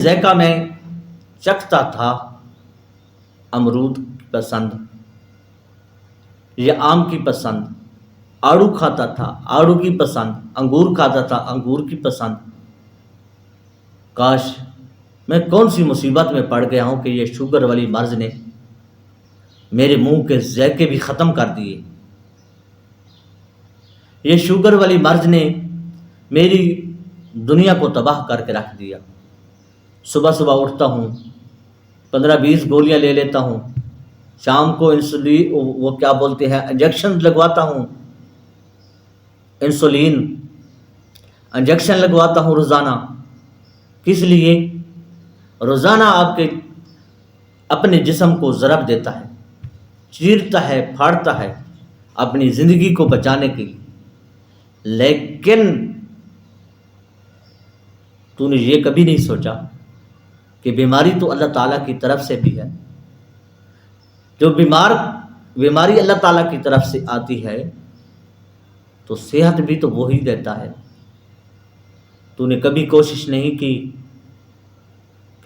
ذائقہ میں چکھتا تھا امرود کی پسند یا آم کی پسند، آڑو کھاتا تھا آڑو کی پسند، انگور کھاتا تھا انگور کی پسند۔ کاش میں کون سی مصیبت میں پڑ گیا ہوں کہ یہ شوگر والی مرض نے میرے منہ کے ذائقے بھی ختم کر دیے۔ یہ شوگر والی مرض نے میری دنیا کو تباہ کر کے رکھ دیا۔ صبح صبح اٹھتا ہوں، 15-20 گولیاں لے لیتا ہوں، شام کو انسولین وہ کیا بولتے ہیں انجیکشن لگواتا ہوں، انسولین انجیکشن لگواتا ہوں روزانہ۔ کس لیے؟ روزانہ آپ کے اپنے جسم کو ضرب دیتا ہے، چیرتا ہے، پھاڑتا ہے اپنی زندگی کو بچانے کے لیے۔ لیکن تو نے یہ کبھی نہیں سوچا کہ بیماری تو اللہ تعالیٰ کی طرف سے بھی ہے۔ جو بیماری اللہ تعالیٰ کی طرف سے آتی ہے تو صحت بھی تو وہی دیتا ہے۔ تو نے کبھی کوشش نہیں کی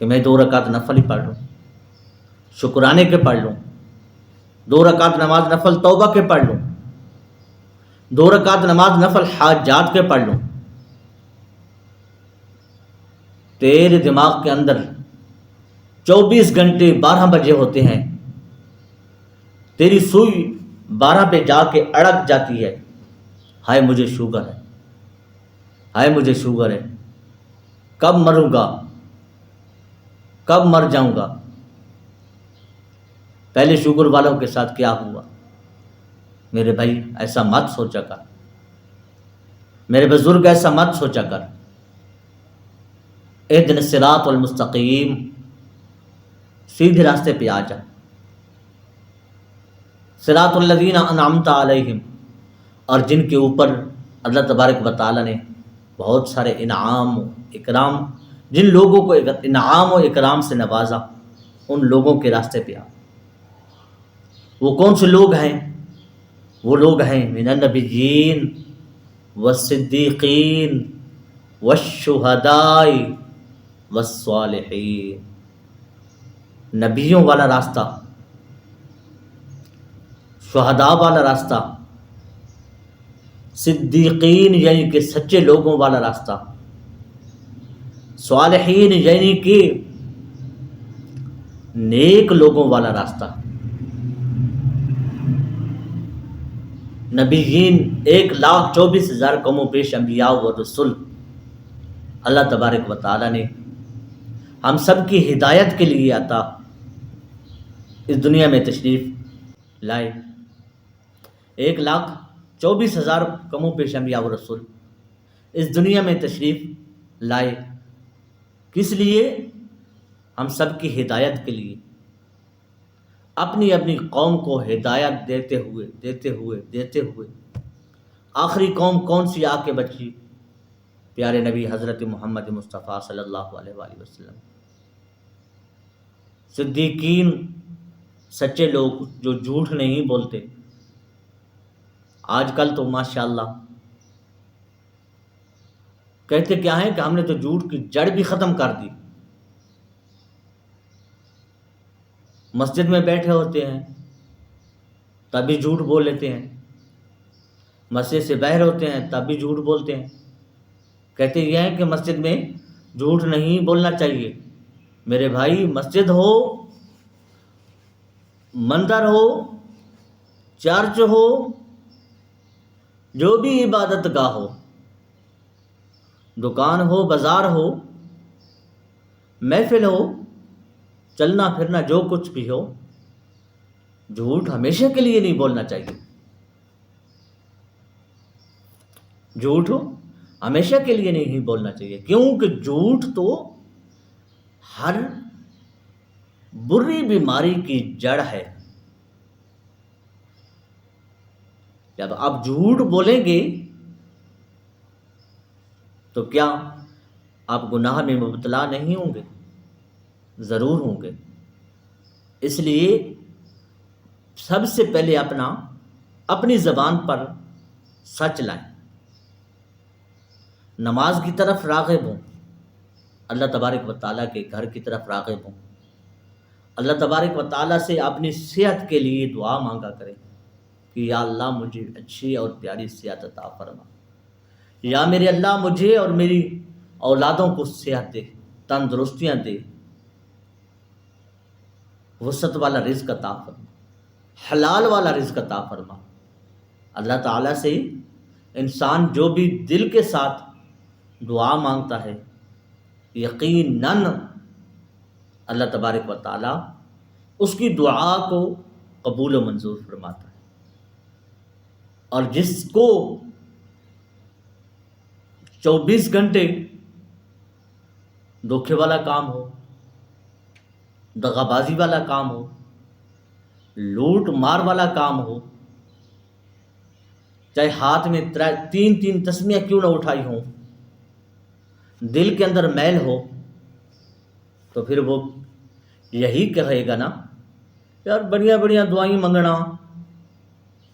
کہ میں 2 رکعت نفل ہی پڑھ لوں، شکرانے کے پڑھ لوں، 2 رکعت نماز نفل توبہ کے پڑھ لوں، 2 رکعت نماز نفل حاجات کے پڑھ لوں۔ تیرے دماغ کے اندر 24 گھنٹے 12 بجے ہوتے ہیں، تیری سوئی 12 پہ جا کے اڑک جاتی ہے، ہائے مجھے شوگر ہے، ہائے مجھے شوگر ہے، کب مروں گا، کب مر جاؤں گا۔ پہلے شوگر والوں کے ساتھ کیا ہوا؟ میرے بھائی ایسا مت سوچا کر، میرے بزرگ ایسا مت سوچا کر۔ اہدنا الصراط المستقیم، سیدھے راستے پہ آ جا۔ صراط الذین انعمت علیہم، اور جن کے اوپر اللہ تبارک و تعالیٰ نے بہت سارے انعام و اکرام، جن لوگوں کو انعام و اکرام سے نوازا، ان لوگوں کے راستے پہ آ۔ وہ کون سے لوگ ہیں؟ وہ لوگ ہیں من النبیین والصدیقین والشہداء والصالحین۔ نبیوں والا راستہ، شہداء والا راستہ، صدیقین یعنی کہ سچے لوگوں والا راستہ، صالحین یعنی کہ نیک لوگوں والا راستہ۔ نبیین 1,24,000 کم و بیش انبیاء و رسول اللہ تبارک و تعالیٰ نے ہم سب کی ہدایت کے لیے عطا اس دنیا میں تشریف لائے۔ 1,24,000 کم و بیش انبیاء و رسول اس دنیا میں تشریف لائے۔ کس لیے؟ ہم سب کی ہدایت کے لیے، اپنی اپنی قوم کو ہدایت دیتے ہوئے آخری قوم کون سی آ کے بچی؟ پیارے نبی حضرت محمد مصطفیٰ صلی اللہ علیہ وآلہ وسلم۔ صدیقین سچے لوگ جو جھوٹ نہیں بولتے۔ آج کل تو ماشاءاللہ کہتے کیا ہیں کہ ہم نے تو جھوٹ کی جڑ بھی ختم کر دی۔ مسجد میں بیٹھے ہوتے ہیں تب بھی جھوٹ بول لیتے ہیں، مسجد سے باہر ہوتے ہیں تب بھی جھوٹ بولتے ہیں۔ کہتے یہ ہیں کہ مسجد میں جھوٹ نہیں بولنا چاہیے۔ میرے بھائی، مسجد ہو، مندر ہو، چرچ ہو، جو بھی عبادت گاہ ہو، دکان ہو، بازار ہو، محفل ہو، چلنا پھرنا جو کچھ بھی ہو، جھوٹ ہمیشہ کے لیے نہیں بولنا چاہیے۔ جھوٹ ہمیشہ کے لیے نہیں بولنا چاہیے، کیونکہ جھوٹ تو ہر بری بیماری کی جڑ ہے۔ جب آپ جھوٹ بولیں گے تو کیا آپ گناہ میں مبتلا نہیں ہوں گے؟ ضرور ہوں گے۔ اس لیے سب سے پہلے اپنی زبان پر سچ لائیں، نماز کی طرف راغب ہوں، اللہ تبارک و تعالیٰ کے گھر کی طرف راغب ہوں، اللہ تبارک و تعالیٰ سے اپنی صحت کے لیے دعا مانگا کریں کہ یا اللہ مجھے اچھی اور پیاری صحت عطا فرما، یا میرے اللہ مجھے اور میری اولادوں کو صحت دے، تندرستیاں دے، وسعت والا رزق عطا فرما، حلال والا رزق عطا فرما۔ اللہ تعالیٰ سے انسان جو بھی دل کے ساتھ دعا مانگتا ہے، یقیناً اللہ تبارک و تعالیٰ اس کی دعا کو قبول و منظور فرماتا ہے۔ اور جس کو 24 گھنٹے دھوکے والا کام ہو، دغا بازی والا کام ہو، لوٹ مار والا کام ہو، چاہے ہاتھ میں 3 تسمیاں کیوں نہ اٹھائی ہوں، دل کے اندر میل ہو، تو پھر وہ یہی کہے گا نا یار بڑیاں بڑیاں دعائیں منگنا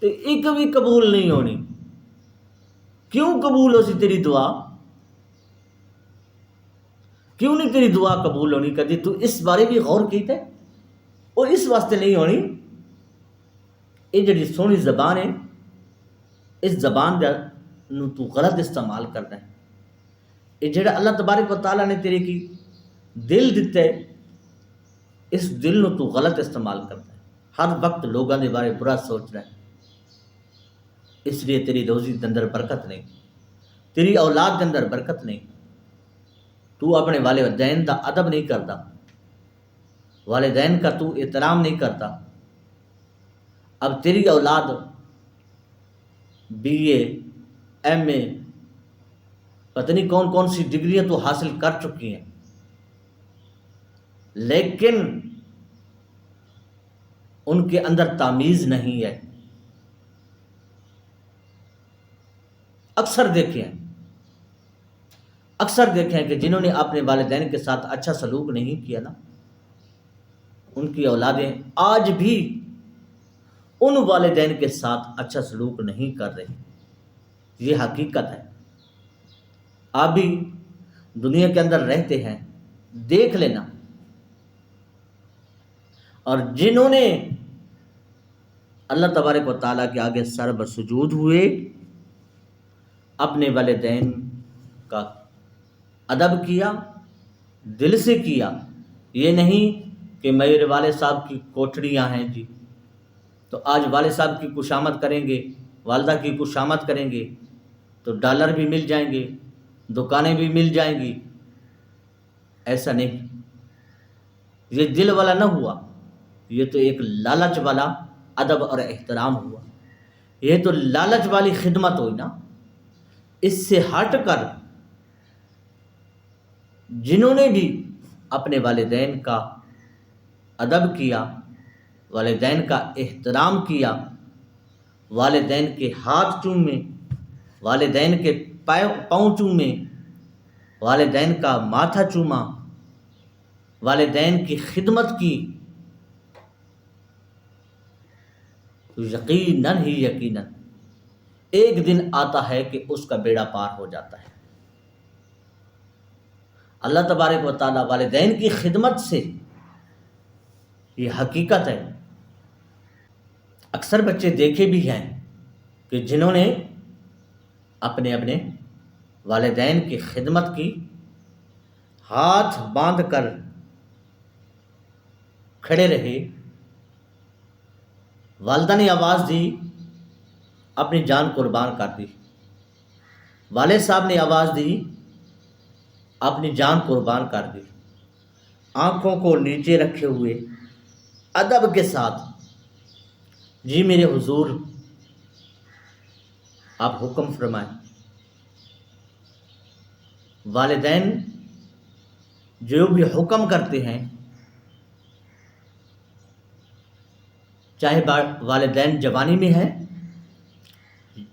تو ایک بھی قبول نہیں ہونی، کیوں قبول ہو سی تیری دعا؟ کیوں نہیں تیری دعا قبول ہونی؟ کدی تو اس بارے بھی غور کیتا ہے؟ اور اس واسطے نہیں ہونی، یہ جڑی سونی زبان ہے، اس زبان دا نو تو غلط استعمال کرنا ہے۔ یہ جڑا اللہ تبارک و تعالیٰ نے تیرے کی دل دیتا ہے، اس دل نو تو غلط استعمال کرتا ہے، ہر وقت لوگوں کے بارے برا سوچ رہا ہے، اس لیے تیری روزی کے اندر برکت نہیں، تیری اولاد کے اندر برکت نہیں، تو اپنے والدین کا ادب نہیں کرتا، والدین کا تو احترام نہیں کرتا۔ اب تیری اولاد BA MA پتہ نہیں کون کون سی ڈگریاں تو حاصل کر چکی ہیں، لیکن ان کے اندر تمیز نہیں ہے۔ اکثر دیکھیں کہ جنہوں نے اپنے والدین کے ساتھ اچھا سلوک نہیں کیا نا، ان کی اولادیں آج بھی ان والدین کے ساتھ اچھا سلوک نہیں کر رہی، یہ حقیقت ہے۔ آپ بھی دنیا کے اندر رہتے ہیں، دیکھ لینا۔ اور جنہوں نے اللہ تبارک و تعالیٰ کے آگے سر بسجود ہوئے، اپنے والدین کا ادب کیا، دل سے کیا، یہ نہیں کہ میرے والد صاحب کی کوٹڑیاں ہیں جی تو آج والد صاحب کی خوشامد کریں گے، والدہ کی خوشامد کریں گے تو ڈالر بھی مل جائیں گے، دکانیں بھی مل جائیں گی، ایسا نہیں، یہ دل والا نہ ہوا، یہ تو ایک لالچ والا ادب اور احترام ہوا، یہ تو لالچ والی خدمت ہوئی نا۔ اس سے ہٹ کر جنہوں نے بھی اپنے والدین کا ادب کیا، والدین کا احترام کیا، والدین کے ہاتھ چومے، والدین کے پاؤں چومے، والدین کا ماتھا چوما، والدین کی خدمت کی، تو یقیناً ایک دن آتا ہے کہ اس کا بیڑا پار ہو جاتا ہے۔ اللہ تبارک و تعالیٰ والدین کی خدمت سے، یہ حقیقت ہے۔ اکثر بچے دیکھے بھی ہیں کہ جنہوں نے اپنے والدین کی خدمت کی، ہاتھ باندھ کر کھڑے رہے، والدہ نے آواز دی، اپنی جان قربان کر دی، والد صاحب نے آواز دی، اپنی جان قربان کر دی، آنکھوں کو نیچے رکھے ہوئے ادب کے ساتھ، جی میرے حضور آپ حکم فرمائیں۔ والدین جو بھی حکم کرتے ہیں، چاہے والدین جوانی میں ہیں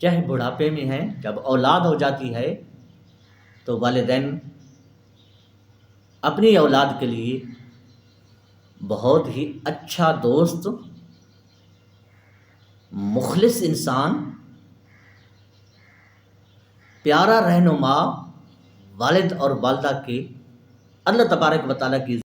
چاہے بڑھاپے میں ہیں، جب اولاد ہو جاتی ہے تو والدین اپنی اولاد کے لیے بہت ہی اچھا دوست، مخلص انسان، پیارا رہنما والد اور والدہ کے اللہ تبارک و تعالیٰ کی